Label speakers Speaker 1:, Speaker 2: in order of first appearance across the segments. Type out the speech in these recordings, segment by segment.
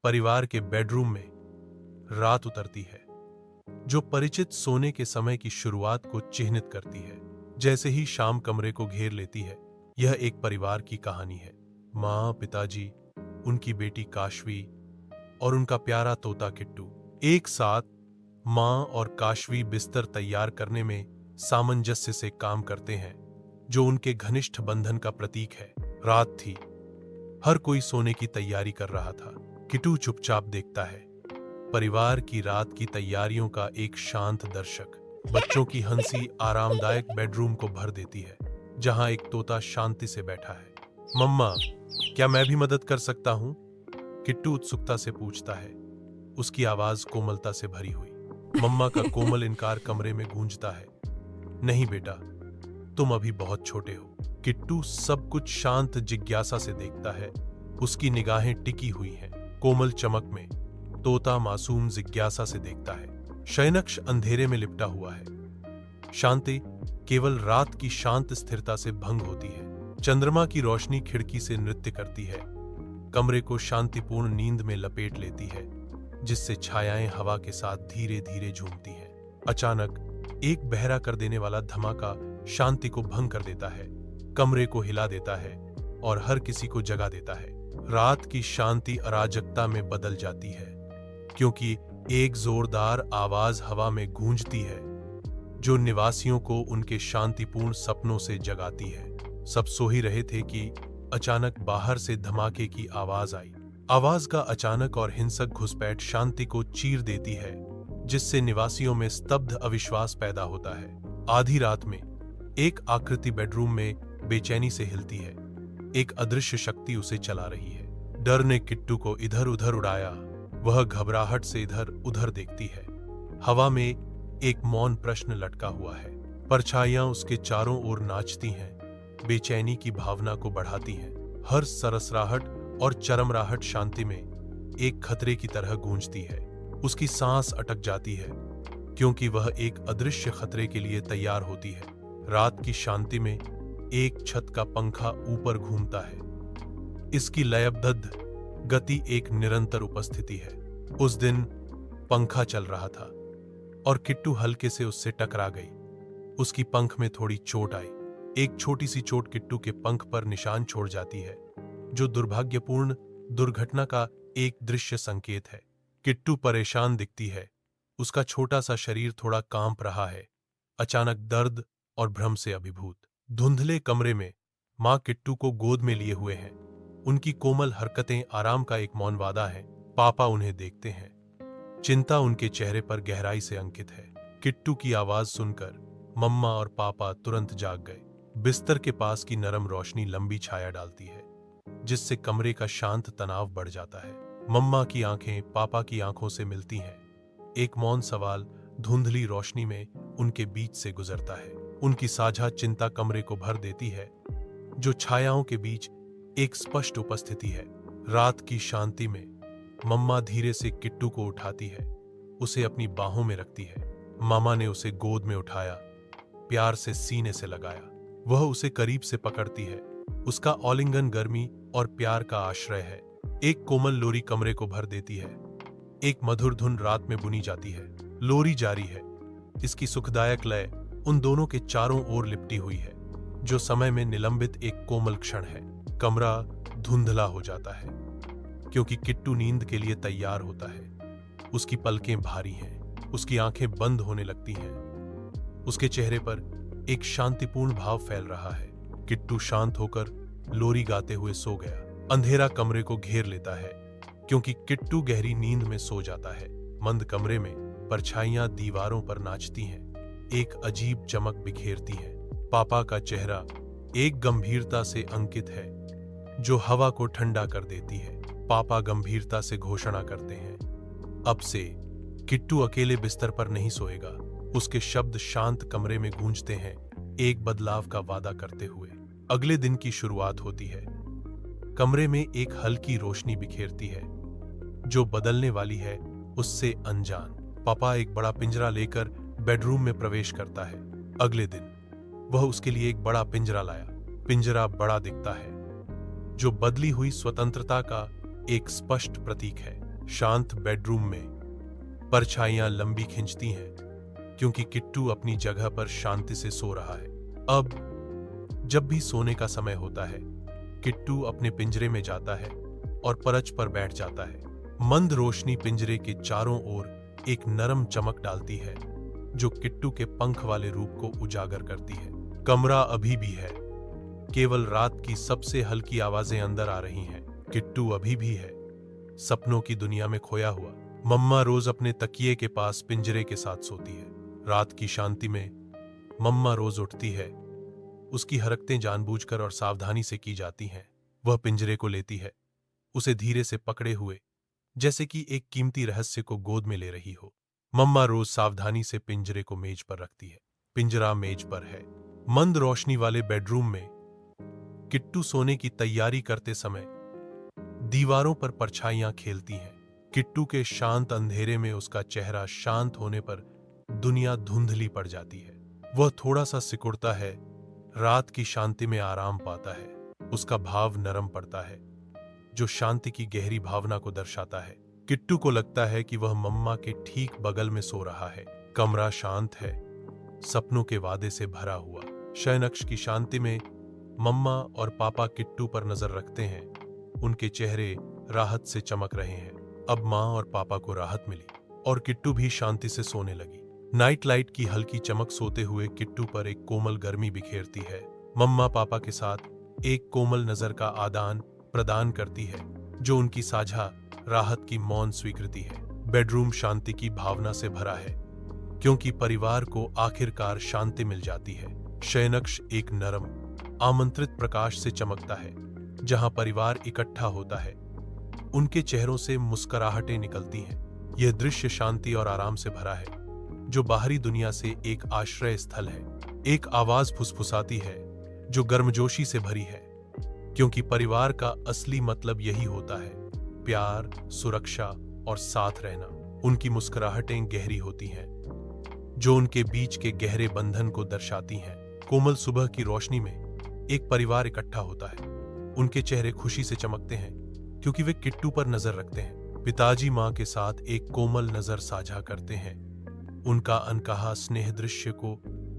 Speaker 1: परिवार के बेडरूम में रात उतरती है, जो परिचित सोने के समय की शुरुआत को चिह्नित करती है। जैसे ही शाम कमरे को घेर लेती है, यह एक परिवार की कहानी है। माँ, पिताजी, उनकी बेटी काशवी और उनका प्यारा तोता किट्टू। एक साथ माँ और काशवी बिस्तर तैयार करने में सामंजस्य से काम करते हैं, जो उनके घनिष्ठ बंधन का प्रतीक है। रात थी, हर कोई सोने की तैयारी कर रहा था। किट्टू चुपचाप देखता है, परिवार की रात की तैयारियों का एक शांत दर्शक। बच्चों की हंसी आरामदायक बेडरूम को भर देती है, जहां एक तोता शांति से बैठा है। मम्मा, क्या मैं भी मदद कर सकता हूं? किट्टू उत्सुकता से पूछता है, उसकी आवाज कोमलता से भरी हुई। मम्मा का कोमल इनकार कमरे में गूंजता है। नहीं बेटा, तुम अभी बहुत छोटे हो। किट्टू सब कुछ शांत जिज्ञासा से देखता है। उसकी निगाहें टिकी हुई हैं, कोमल चमक में। तोता मासूम जिज्ञासा से देखता है। शयनकश अंधेरे में लिपटा हुआ है। शांति केवल रात की शांत स्थिरता से भंग होती है। चंद्रमा की रोशनी खिड़की से नृत्य करती है, कमरे को शांतिपूर्ण नींद में लपेट लेती है, जिससे छायाएं हवा के साथ धीरे धीरे झूमती हैं। अचानक एक बहरा कर देने वाला धमाका शांति को भंग कर देता है, कमरे को हिला देता है और हर किसी को जगा देता है। रात की शांति अराजकता में बदल जाती है, क्योंकि एक जोरदार आवाज हवा में गूंजती है, जो निवासियों को उनके शांतिपूर्ण सपनों से जगाती है। सब सो ही रहे थे कि अचानक बाहर से धमाके की आवाज आई। आवाज का अचानक और हिंसक घुसपैठ शांति को चीर देती है, जिससे निवासियों में स्तब्ध अविश्वास पैदा होता है। आधी रात में एक आकृति बेडरूम में बेचैनी से हिलती है। एक अदृश्य शक्ति उसे चला रही है। डर ने किट्टू को इधर उधर उड़ाया। वह घबराहट से इधर उधर देखती है। हवा में एक मौन प्रश्न लटका हुआ है। परछाइयां उसके चारों ओर नाचती हैं, बेचैनी की भावना को बढ़ाती हैं। हर सरसराहट और चरमराहट शांति में एक खतरे की तरह गूंजती है। उसकी सांस अटक जाती है, क्योंकि वह एक अदृश्य खतरे के लिए तैयार होती है। रात की शांति में एक छत का पंखा ऊपर घूमता है। इसकी लयबद्ध गति एक निरंतर उपस्थिति है। उस दिन पंखा चल रहा था और किट्टू हल्के से उससे टकरा गई। उसकी पंख में थोड़ी चोट आई। एक छोटी सी चोट किट्टू के पंख पर निशान छोड़ जाती है, जो दुर्भाग्यपूर्ण दुर्घटना का एक दृश्य संकेत है। किट्टू परेशान दिखती है। उसका छोटा सा शरीर थोड़ा कांप रहा है, अचानक दर्द और भ्रम से अभिभूत। धुंधले कमरे में मां किट्टू को गोद में लिए हुए हैं। उनकी कोमल हरकतें आराम का एक मौन वादा है। पापा उन्हें देखते हैं। चिंता उनके चेहरे पर गहराई से अंकित है। किट्टू की आवाज सुनकर मम्मा और पापा तुरंत जाग गए। बिस्तर के पास की नरम रोशनी लंबी छाया डालती है, जिससे कमरे का शांत तनाव बढ़ जाता है। मम्मा की आंखें पापा की आंखों से मिलती हैं। एक मौन सवाल धुंधली रोशनी में उनके बीच से गुजरता है। उनकी साझा चिंता कमरे को भर देती है, जो छायाओं के बीच एक स्पष्ट उपस्थिति है। रात की शांति में मम्मा धीरे से किट्टू को उठाती है, उसे अपनी बाहों में रखती है। मामा ने उसे गोद में उठाया, प्यार से सीने से लगाया। वह उसे करीब से पकड़ती है। उसका आलिंगन गर्मी और प्यार का आश्रय है। एक कोमल लोरी कमरे को भर देती है। एक मधुर धुन रात में बुनी जाती है। लोरी जारी है। इसकी सुखदायक लय उन दोनों के चारों ओर लिपटी हुई है, जो समय में निलंबित एक कोमल क्षण है। कमरा धुंधला हो जाता है, क्योंकि किट्टू नींद के लिए तैयार होता है। उसकी पलकें भारी हैं, उसकी आंखें बंद होने लगती हैं। उसके चेहरे पर एक शांतिपूर्ण भाव फैल रहा है। किट्टू शांत होकर लोरी गाते हुए सो गया। अंधेरा कमरे को घेर लेता है, क्योंकि किट्टू गहरी नींद में सो जाता है। मंद कमरे में परछाइयां दीवारों पर नाचती हैं, एक अजीब चमक बिखेरती हैं। पापा का चेहरा एक गंभीरता से अंकित है, जो हवा को ठंडा कर देती है। पापा गंभीरता से घोषणा करते हैं, अब से किट्टू अकेले बिस्तर पर नहीं सोएगा। उसके शब्द शांत कमरे में गूंजते हैं, एक बदलाव का वादा करते हुए। अगले दिन की शुरुआत होती है। कमरे में एक हल्की रोशनी बिखेरती है, जो बदलने वाली है उससे अनजान। पापा एक बड़ा पिंजरा लेकर बेडरूम में प्रवेश करता है। अगले दिन वह उसके लिए एक बड़ा पिंजरा लाया। पिंजरा बड़ा दिखता है, जो बदली हुई स्वतंत्रता का एक स्पष्ट प्रतीक है। शांत बेडरूम में परछाइयां लंबी खिंचती हैं क्योंकि किट्टू अपनी जगह पर शांति से सो रहा है। अब जब भी सोने का समय होता है, किट्टू अपने पिंजरे में जाता है और परछ पर बैठ जाता है। मंद रोशनी पिंजरे के चारों ओर एक नरम चमक डालती है जो किट्टू के पंख वाले रूप को उजागर करती है। कमरा अभी भी है, केवल रात की सबसे हल्की आवाजें अंदर आ रही हैं। किट्टू अभी भी है, सपनों की दुनिया में खोया हुआ। मम्मा रोज अपने तकिए के पास पिंजरे के साथ सोती है। रात की शांति में मम्मा रोज उठती है। उसकी हरकतें जानबूझकर और सावधानी से की जाती हैं। वह पिंजरे को लेती है, उसे धीरे से पकड़े हुए, जैसे कि एक कीमती रहस्य को गोद में ले रही हो। मम्मा रोज सावधानी से पिंजरे को मेज पर रखती है। पिंजरा मेज पर है। मंद रोशनी वाले बेडरूम में किट्टू सोने की तैयारी करते समय दीवारों पर परछाइयां खेलती हैं। किट्टू के शांत अंधेरे में उसका चेहरा शांत होने पर दुनिया धुंधली पड़ जाती है। वह थोड़ा सा सिकुड़ता है, रात की शांति में आराम पाता है। उसका भाव नरम पड़ता है, जो शांति की गहरी भावना को दर्शाता है। किट्टू को लगता है कि वह मम्मा के ठीक बगल में सो रहा है। कमरा शांत है, सपनों के वादे से भरा हुआ। शयनकक्ष की शांति में मम्मा और पापा किट्टू पर नजर रखते हैं। उनके चेहरे राहत से चमक रहे हैं। अब माँ और पापा को राहत मिली और किट्टू भी शांति से सोने लगी। नाइट लाइट की हल्की चमक सोते हुए किट्टू पर एक कोमल गर्मी बिखेरती है। मम्मा पापा के साथ एक कोमल नजर का आदान प्रदान करती है, जो उनकी साझा राहत की मौन स्वीकृति है। बेडरूम शांति की भावना से भरा है, क्योंकि परिवार को आखिरकार शांति मिल जाती है। शयनकक्ष एक नरम, आमंत्रित प्रकाश से चमकता है। जहां परिवार इकट्ठा होता है, उनके चेहरों से मुस्कुराहटें निकलती हैं। यह दृश्य शांति और आराम से भरा है, जो बाहरी दुनिया से एक आश्रय स्थल है। एक आवाज फुसफुसाती है जो गर्मजोशी से भरी है, क्योंकि परिवार का असली मतलब यही होता है, प्यार, सुरक्षा और साथ रहना। उनकी मुस्कुराहटें गहरी होती हैं, जो उनके बीच के गहरे बंधन को दर्शाती हैं। कोमल सुबह की रोशनी में एक परिवार इकट्ठा होता है। उनके चेहरे खुशी से चमकते हैं, क्योंकि वे किट्टू पर नजर रखते हैं। पिताजी माँ के साथ एक कोमल नजर साझा करते हैं। उनका अनकहा स्नेह दृश्य को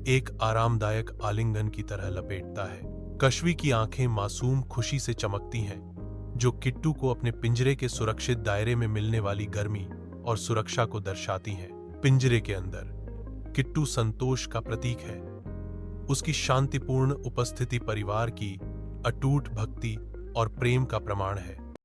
Speaker 1: एक आरामदायक आलिंगन की तरह लपेटता है। कश्वी की आंखें मासूम खुशी से चमकती हैं, जो किट्टू को अपने पिंजरे के सुरक्षित दायरे में मिलने वाली गर्मी और सुरक्षा को दर्शाती हैं। पिंजरे के अंदर किट्टू संतोष का प्रतीक है। उसकी शांतिपूर्ण उपस्थिति परिवार की अटूट भक्ति और प्रेम का प्रमाण है।